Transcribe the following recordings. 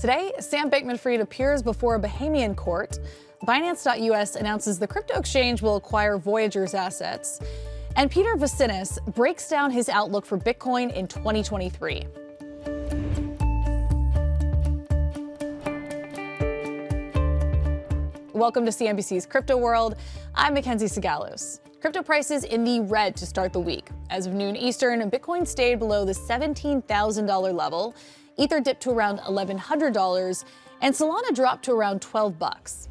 Today, Sam Bankman-Fried appears before a Bahamian court. Binance.us announces the crypto exchange will acquire Voyager's assets. And Peter Vessenes breaks down his outlook for Bitcoin in 2023. Welcome to CNBC's Crypto World. I'm Mackenzie Sigalos. Crypto prices in the red to start the week. As of noon Eastern, Bitcoin stayed below the $17,000 level. Ether dipped to around $1,100, and Solana dropped to around $12.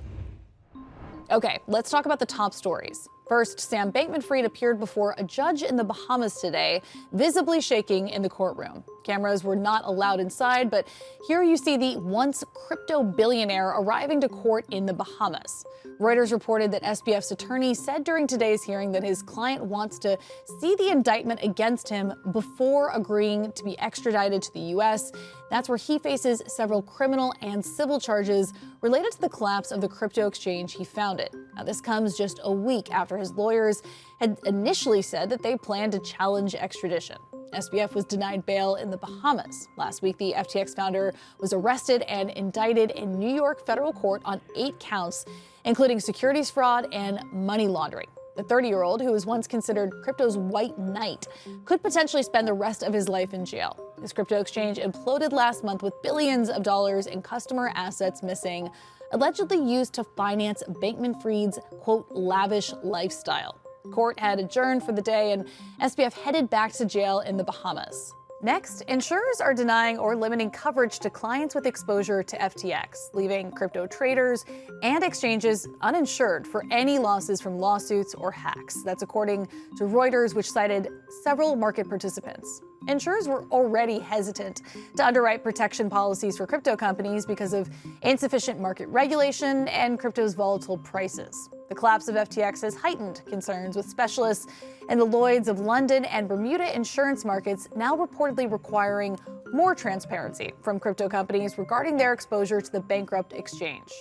Okay, let's talk about the top stories. First, Sam Bankman-Fried appeared before a judge in the Bahamas today, visibly shaking in the courtroom. Cameras were not allowed inside, but here you see the once crypto billionaire arriving to court in the Bahamas. Reuters reported that SBF's attorney said during today's hearing that his client wants to see the indictment against him before agreeing to be extradited to the U.S. That's where he faces several criminal and civil charges related to the collapse of the crypto exchange he founded. Now, this comes just a week after his lawyers had initially said that they planned to challenge extradition. SBF was denied bail in the Bahamas. Last week, the FTX founder was arrested and indicted in New York federal court on 8 counts, including securities fraud and money laundering. The 30-year-old, who was once considered crypto's white knight, could potentially spend the rest of his life in jail. His crypto exchange imploded last month with billions of dollars in customer assets missing, allegedly used to finance Bankman-Fried's, quote, lavish lifestyle. Court had adjourned for the day, and SBF headed back to jail in the Bahamas. Next, insurers are denying or limiting coverage to clients with exposure to FTX, leaving crypto traders and exchanges uninsured for any losses from lawsuits or hacks. That's according to Reuters, which cited several market participants. Insurers were already hesitant to underwrite protection policies for crypto companies because of insufficient market regulation and crypto's volatile prices. The collapse of FTX has heightened concerns, with specialists in the Lloyd's of London and Bermuda insurance markets now reportedly requiring more transparency from crypto companies regarding their exposure to the bankrupt exchange.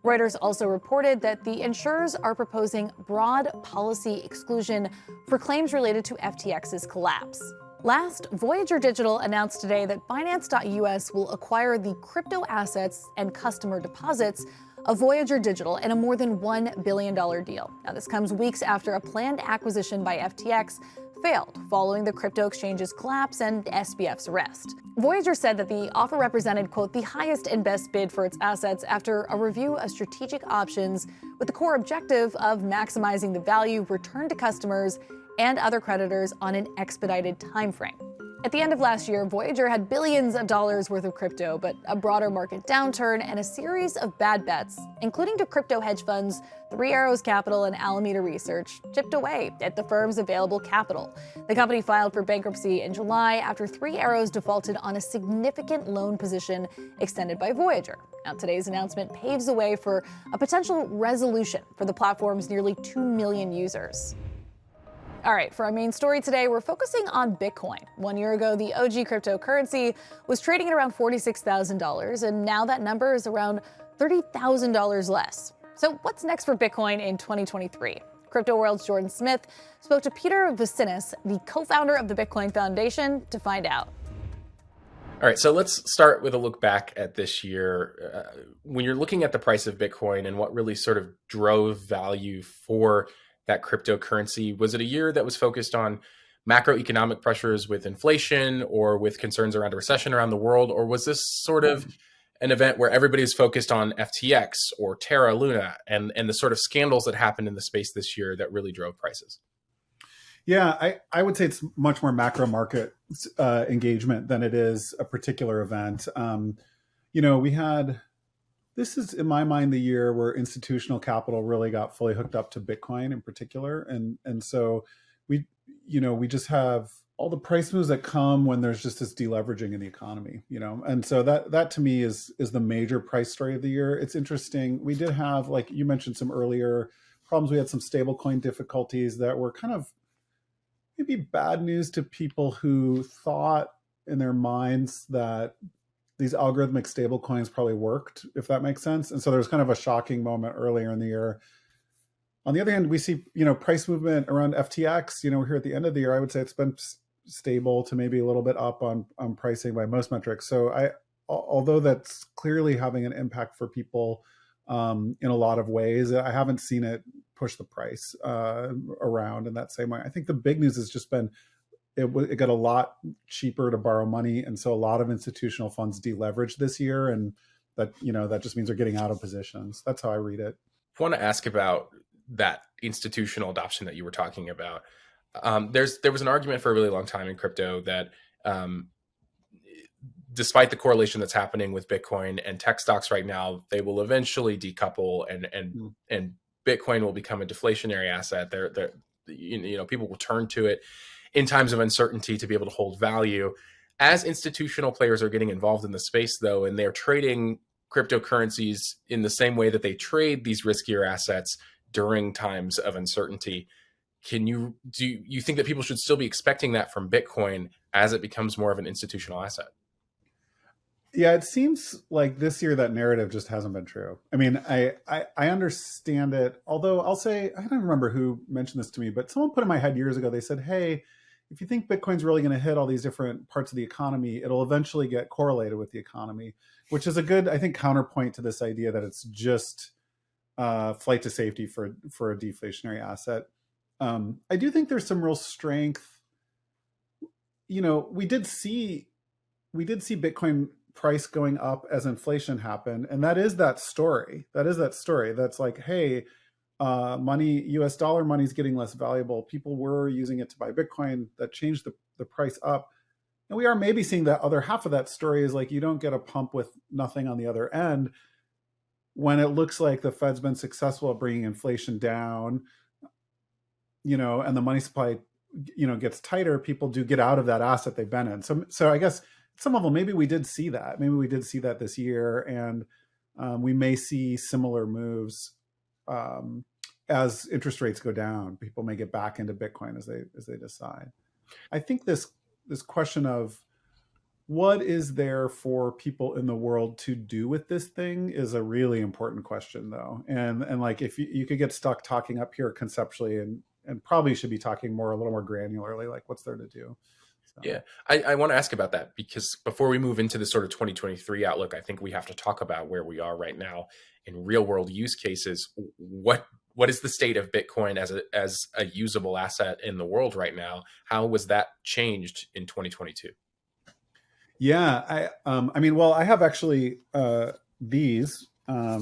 Reuters also reported that the insurers are proposing broad policy exclusion for claims related to FTX's collapse. Last, Voyager Digital announced today that Binance.us will acquire the crypto assets and customer deposits of Voyager Digital in a more than $1 billion deal. Now, this comes weeks after a planned acquisition by FTX failed following the crypto exchange's collapse and SBF's arrest. Voyager said that the offer represented, quote, the highest and best bid for its assets after a review of strategic options with the core objective of maximizing the value returned to customers and other creditors on an expedited timeframe. At the end of last year, Voyager had billions of dollars worth of crypto, but a broader market downturn and a series of bad bets, including to crypto hedge funds, Three Arrows Capital and Alameda Research, chipped away at the firm's available capital. The company filed for bankruptcy in July after Three Arrows defaulted on a significant loan position extended by Voyager. Now, today's announcement paves the way for a potential resolution for the platform's nearly 2 million users. All right, for our main story today, we're focusing on Bitcoin. 1 year ago, the OG cryptocurrency was trading at around $46,000, and now that number is around $30,000 less. So what's next for Bitcoin in 2023? Crypto World's Jordan Smith spoke to Peter Vessenes, the co-founder of the Bitcoin Foundation, to find out. All right, so let's start with a look back at this year. When you're looking at the price of Bitcoin and what really sort of drove value for that cryptocurrency, was it a year that was focused on macroeconomic pressures with inflation or with concerns around a recession around the world? Or was this sort of an event where everybody's focused on FTX or Terra Luna and the sort of scandals that happened in the space this year that really drove prices? Yeah, I would say it's much more macro market engagement than it is a particular event. This is, in my mind, the year where institutional capital really got fully hooked up to Bitcoin in particular. And so we just have all the price moves that come when there's just this deleveraging in the economy, And so that to me is the major price story of the year. It's interesting. We did have, like you mentioned, some earlier problems. We had some stablecoin difficulties that were kind of maybe bad news to people who thought in their minds that these algorithmic stablecoins probably worked, if that makes sense. And so there's kind of a shocking moment earlier in the year. On the other hand, we see, price movement around FTX, here at the end of the year. I would say it's been stable to maybe a little bit up on pricing by most metrics. So although that's clearly having an impact for people in a lot of ways, I haven't seen it push the price around in that same way. I think the big news has just been it got a lot cheaper to borrow money, and so a lot of institutional funds deleveraged this year, and that just means they're getting out of positions. That's how I read it. I want to ask about that institutional adoption that you were talking about. There was an argument for a really long time in crypto that despite the correlation that's happening with Bitcoin and tech stocks right now, they will eventually decouple, and Bitcoin will become a deflationary asset. People will turn to it in times of uncertainty to be able to hold value. As institutional players are getting involved in the space, though, and they're trading cryptocurrencies in the same way that they trade these riskier assets during times of uncertainty, do you think that people should still be expecting that from Bitcoin as it becomes more of an institutional asset? Yeah, it seems like this year that narrative just hasn't been true. I mean, I understand it, although I'll say, I don't remember who mentioned this to me, but someone put in my head years ago, they said, hey, if you think Bitcoin's really going to hit all these different parts of the economy, it'll eventually get correlated with the economy, which is a good, I think, counterpoint to this idea that it's just flight to safety for a deflationary asset. I do think there's some real strength. We did see Bitcoin price going up as inflation happened, and that is that story. That's like, hey, money, US dollar money is getting less valuable. People were using it to buy Bitcoin. That changed the price up. And we are maybe seeing that other half of that story is like, you don't get a pump with nothing on the other end. When it looks like the Fed's been successful at bringing inflation down, and the money supply, gets tighter, people do get out of that asset they've been in. So I guess at some level, maybe we did see that. Maybe we did see that this year, and we may see similar moves as interest rates go down. People may get back into Bitcoin as they decide. I think this question of what is there for people in the world to do with this thing is a really important question, though. And like, if you could get stuck talking up here conceptually, and probably should be talking a little more granularly, like what's there to do. So. Yeah, I want to ask about that, because before we move into the sort of 2023 outlook, I think we have to talk about where we are right now in real world use cases. What is the state of Bitcoin as a usable asset in the world right now? How was that changed in 2022? Yeah, I have actually these. I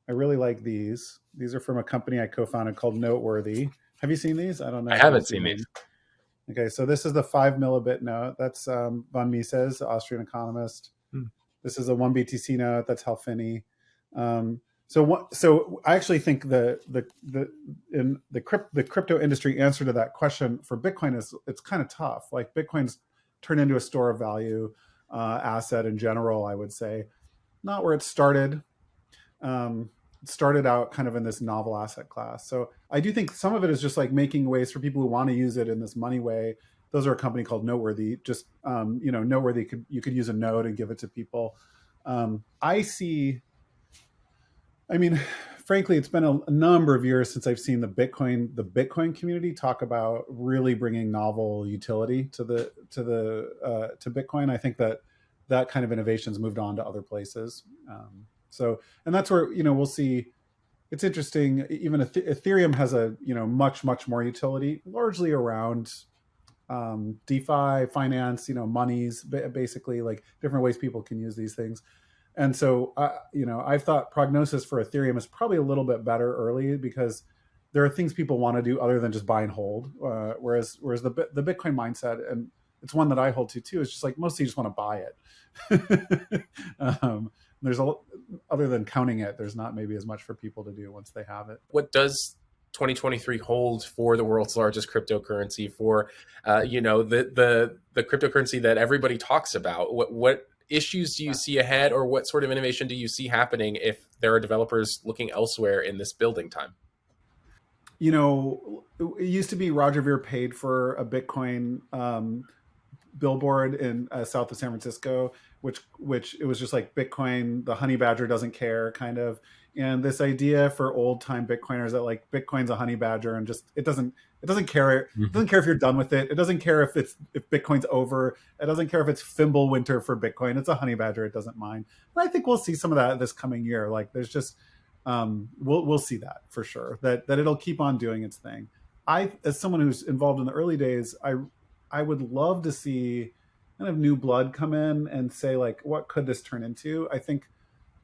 really like these. These are from a company I co-founded called Noteworthy. Have you seen these? I don't know. I haven't seen these. Okay, so this is the 5 millibit note. That's von Mises, the Austrian economist. This is a 1 BTC note. That's Hal Finney. So I actually think the crypto industry answer to that question for Bitcoin is it's kind of tough. Like, Bitcoin's turned into a store of value asset in general, I would say. Not where it started. It started out kind of in this novel asset class. So I do think some of it is just like making ways for people who want to use it in this money way. Those are a company called Noteworthy. Just, Noteworthy, you could use a note and give it to people. Frankly, it's been a number of years since I've seen the Bitcoin community talk about really bringing novel utility to Bitcoin. I think that kind of innovation's moved on to other places. And that's where, we'll see. It's interesting. Even Ethereum has a, much more utility, largely around DeFi, finance, monies, basically, like different ways people can use these things. And so, I've thought prognosis for Ethereum is probably a little bit better early, because there are things people want to do other than just buy and hold. Whereas the Bitcoin mindset, and it's one that I hold to too, is just like mostly you just want to buy it. Other than counting it, there's not maybe as much for people to do once they have it. What does 2023 hold for the world's largest cryptocurrency, for the cryptocurrency that everybody talks about? What issues do you see ahead, or what sort of innovation do you see happening if there are developers looking elsewhere in this building time? It used to be Roger Ver paid for a Bitcoin billboard in south of San Francisco, which it was just like Bitcoin, the honey badger doesn't care kind of. And this idea for old time Bitcoiners that like Bitcoin's a honey badger and just it doesn't care. It doesn't care if you're done with it. It doesn't care if Bitcoin's over. It doesn't care if it's Fimble winter for Bitcoin. It's a honey badger. It doesn't mind. And I think we'll see some of that this coming year. Like there's just we'll see that for sure. That it'll keep on doing its thing. As someone who's involved in the early days, I would love to see kind of new blood come in and say like, what could this turn into? I think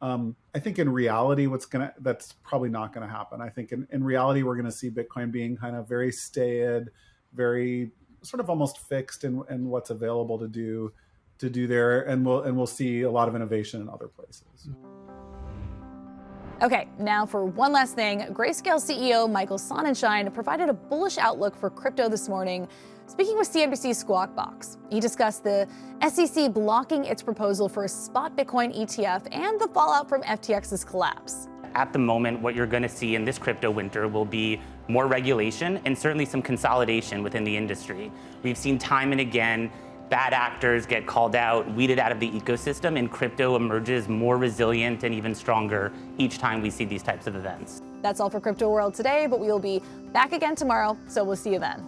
in reality, that's probably not gonna happen. I think in reality, we're gonna see Bitcoin being kind of very staid, very sort of almost fixed in what's available to do there, and we'll see a lot of innovation in other places. Okay, now for one last thing, Grayscale CEO Michael Sonnenschein provided a bullish outlook for crypto this morning, speaking with CNBC's Squawk Box. He discussed the SEC blocking its proposal for a spot Bitcoin ETF and the fallout from FTX's collapse. At the moment, what you're going to see in this crypto winter will be more regulation and certainly some consolidation within the industry. We've seen time and again bad actors get called out, weeded out of the ecosystem, and crypto emerges more resilient and even stronger each time we see these types of events. That's all for Crypto World today, but we will be back again tomorrow, so we'll see you then.